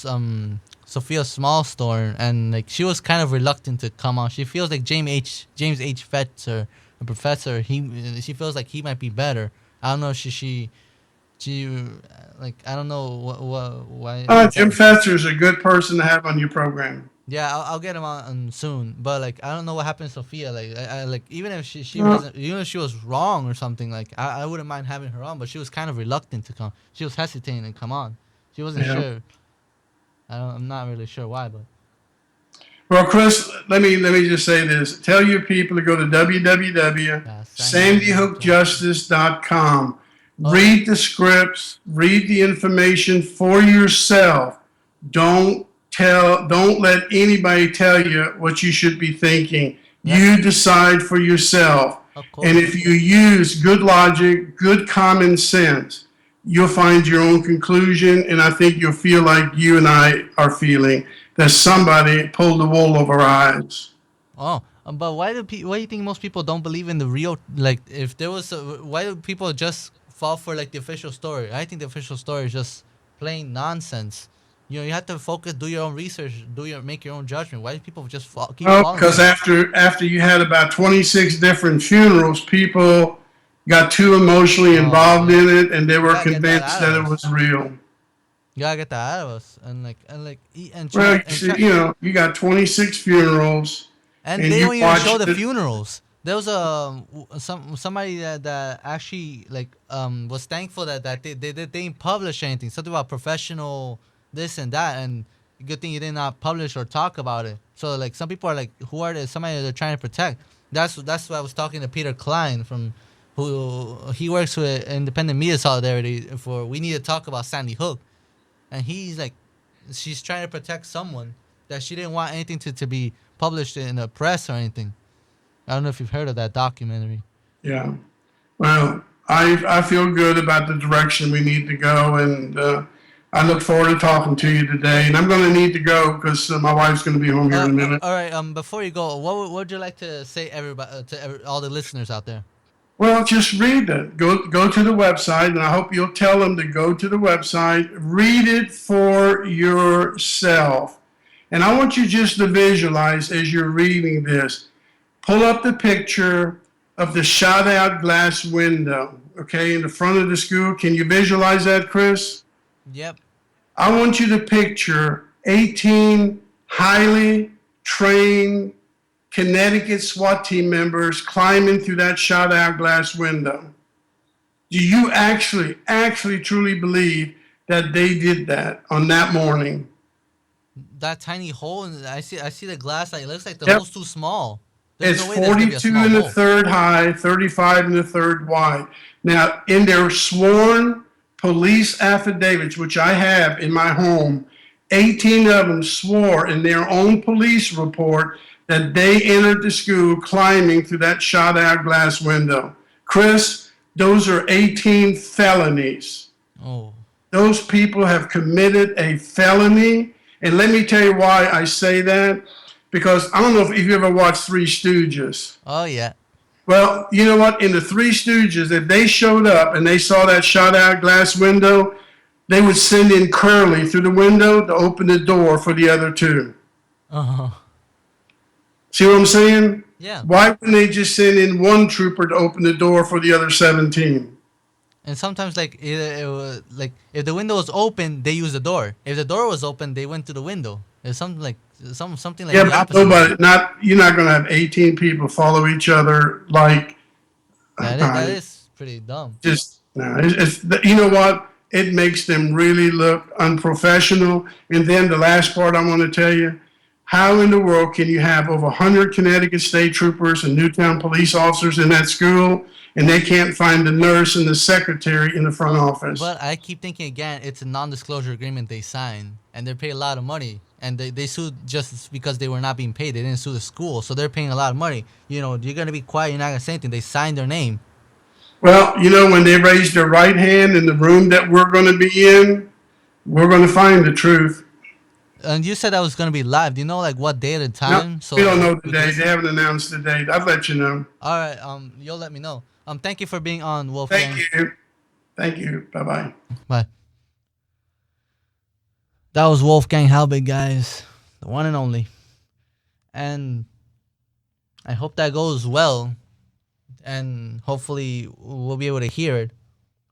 Sophia's small store, and like she was kind of reluctant to come on. She feels like James H. Fetzer, a professor. She feels like he might be better. I don't know. She like I don't know why. Jim Fetzer is a good person to have on your program. Yeah, I'll get him on soon. But like I don't know what happened to Sophia. Like I like even if she wasn't, even if she was wrong or something, like I wouldn't mind having her on. But she was kind of reluctant to come. She was hesitating to come on. She wasn't sure. I'm not really sure why, but. Well, Chris, let me just say this. Tell your people to go to www.sandyhookjustice.com. Read the scripts, read the information for yourself. Don't let anybody tell you what you should be thinking. Yep. You decide for yourself. And if you use good logic, good common sense, you'll find your own conclusion, and I think you'll feel like you and I are feeling, that somebody pulled the wool over our eyes. Oh, but why do you think most people don't believe in the real, like, if there was why do people just fall for, like, the official story? I think the official story is just plain nonsense. You have to focus, do your own research, make your own judgment. Why do people just keep falling? Because after you had about 26 different funerals, people got too emotionally involved in it, and they were convinced that it was real. You gotta get that out of us, you got 26 funerals, and they don't even show the funerals. There was somebody that actually was thankful that they didn't publish anything, something about professional this and that, and good thing you did not publish or talk about it. So like some people are like, who are they? Somebody they're trying to protect. That's why I was talking to Peter Klein from. He works with Independent Media Solidarity for We Need to Talk About Sandy Hook, and he's like, she's trying to protect someone that she didn't want anything to be published in the press or anything. I don't know if you've heard of that documentary. Yeah, well, I feel good about the direction we need to go, and I look forward to talking to you today. And I'm going to need to go because my wife's going to be home here in a minute. All right. Before you go, what would you like to say all the listeners out there? Well, just read it. Go to the website, and I hope you'll tell them to go to the website. Read it for yourself. And I want you just to visualize as you're reading this. Pull up the picture of the shot-out glass window, okay, in the front of the school. Can you visualize that, Chris? Yep. I want you to picture 18 highly trained Connecticut SWAT team members climbing through that shot-out glass window. Do you actually truly believe that they did that on that morning? That tiny hole, I see the glass. Like, it looks like the hole's too small. It's 42 in the third high, 35 in the third wide. Now, in their sworn police affidavits, which I have in my home, 18 of them swore in their own police report that they entered the school climbing through that shot-out glass window. Chris, those are 18 felonies. Oh. Those people have committed a felony. And let me tell you why I say that. Because I don't know if you ever watched Three Stooges. Oh, yeah. Well, you know what? In the Three Stooges, if they showed up and they saw that shot-out glass window, they would send in Curly through the window to open the door for the other two. Uh-huh. See what I'm saying? Yeah. Why wouldn't they just send in one trooper to open the door for the other 17? And sometimes, like, it was, like, if the window was open, they used the door. If the door was open, they went to the window. It's something like yeah, but you're not going to have 18 people follow each other like. That is pretty dumb. You know what? It makes them really look unprofessional. And then the last part I want to tell you. How in the world can you have over 100 Connecticut state troopers and Newtown police officers in that school, and they can't find the nurse and the secretary in the front office? But I keep thinking again, it's a non-disclosure agreement they signed, and they're paid a lot of money, and they sued just because they were not being paid. They didn't sue the school, so they're paying a lot of money. You know, you're gonna be quiet. You're not gonna say anything. They signed their name. Well, you know, when they raised their right hand in the room that we're going to be in, we're going to find the truth. And you said that was going to be live. Do you know, like, what day and time? No, we don't know the date. They haven't announced the date. I'll let you know. All right. You'll let me know. Thank you for being on, Wolfgang. Thank you. Bye-bye. Bye. That was Wolfgang Halbig, guys, the one and only. And I hope that goes well, and hopefully we'll be able to hear it.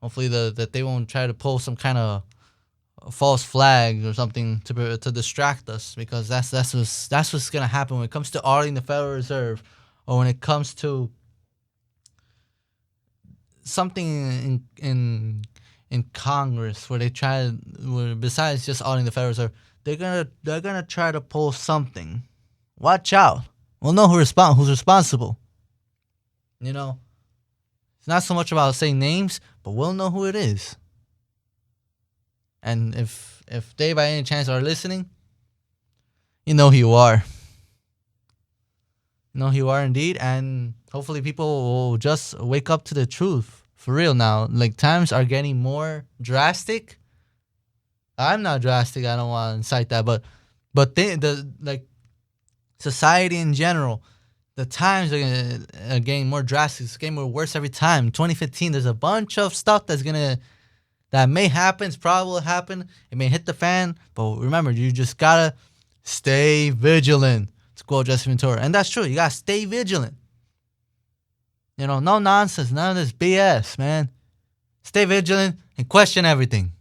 Hopefully that they won't try to pull some kind of false flag or something to distract us, because that's what's gonna happen when it comes to auditing the Federal Reserve, or when it comes to something in Congress where they try where besides just auditing the Federal Reserve, they're gonna try to pull something. Watch out. We'll know who's responsible. You know, it's not so much about saying names, but we'll know who it is. And if they by any chance are listening, you know who you are. You know who you are indeed, and hopefully people will just wake up to the truth. For real now. Like, times are getting more drastic. I'm not drastic, I don't want to incite that, but society in general, the times are getting more drastic. It's getting more worse every time. 2015, there's a bunch of stuff that may happen. It's probably will happen. It may hit the fan. But remember, you just gotta stay vigilant. To quote Jesse Ventura. And that's true. You gotta stay vigilant. You know, no nonsense. None of this BS, man. Stay vigilant and question everything.